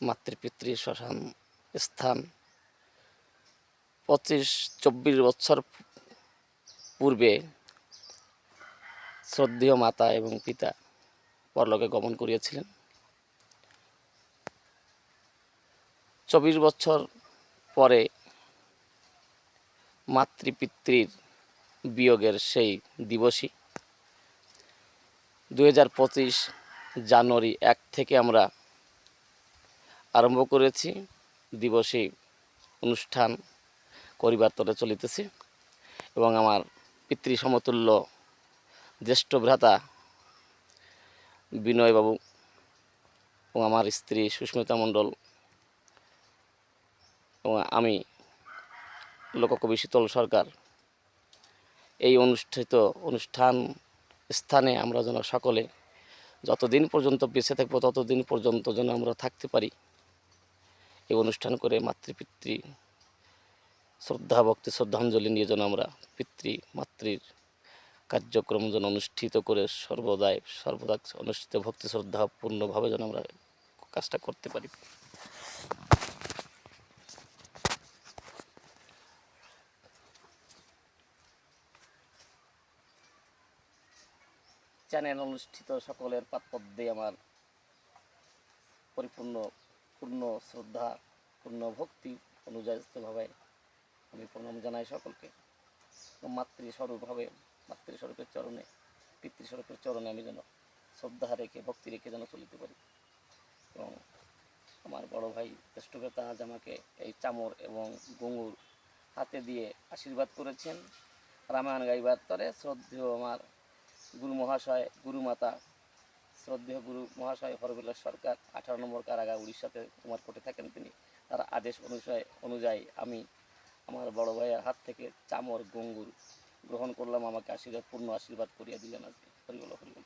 মাতৃপিতৃ শ্মশান স্থান 25-24 বছর পূর্বে শ্রদ্ধেয় মাতা এবং পিতা পরলোকে গমন করিয়াছিলেন। 24 বছর পরে মাতৃপিতৃর বিয়োগের সেই দিবসই 2025 জানুয়ারি 1 থেকে আমরা আরম্ভ করেছি দিবসী অনুষ্ঠান করিবার তরে চলিতেছে এবং আমার পিতৃ সমতুল্য জ্যেষ্ঠ ভ্রাতা বিনয়বাবু এবং আমার স্ত্রী সুস্মিতা মণ্ডল এবং আমি লোককবি শীতল সরকার এই অনুষ্ঠান স্থানে আমরা যেন সকলে যতদিন পর্যন্ত বেঁচে থাকবো ততদিন পর্যন্ত যেন আমরা থাকতে পারি, এই অনুষ্ঠান করে মাতৃপিতৃ শ্রদ্ধা ভক্তি শ্রদ্ধাঞ্জলি নিয়ে যেন আমরা মাতৃর কার্যক্রম যেন অনুষ্ঠিত করে সর্বদা অনুষ্ঠিত ভক্তি শ্রদ্ধা পূর্ণভাবে যেন আমরা কাজটা করতে পারি। চ্যানেল অনুষ্ঠিত সকলের পাদপদ্মে আমার পূর্ণ শ্রদ্ধা পূর্ণ ভক্তি অনুযায়ীভাবে আমি প্রণাম জানাই সকলকে। মাতৃস্বরূপের চরণে পিতৃস্বরূপের চরণে আমি যেন শ্রদ্ধা রেখে ভক্তি রেখে যেন চলিতে পারি। এবং আমার বড় ভাই জ্যেষ্ঠ ভ্রাতা আজ আমাকে এই চামর এবং গঙ্গুর হাতে দিয়ে আশীর্বাদ করেছেন রামায়ণ গাইবার তরে। শ্রদ্ধেয় আমার গুরুমাতা শ্রদ্ধেয় গুরু মহাশয় হরবিলাস সরকার 18 নম্বর কারাগার উড়িষ্যাতে কুমারকোটে থাকেন তিনি। তার আদেশ অনুযায়ী আমি আমার বড় ভাইয়ের হাত থেকে চামর গঙ্গুর গ্রহণ করলাম, আমাকে পূর্ণ আশীর্বাদ করিয়া দিলেন আজকে। হরিবল হরিবল।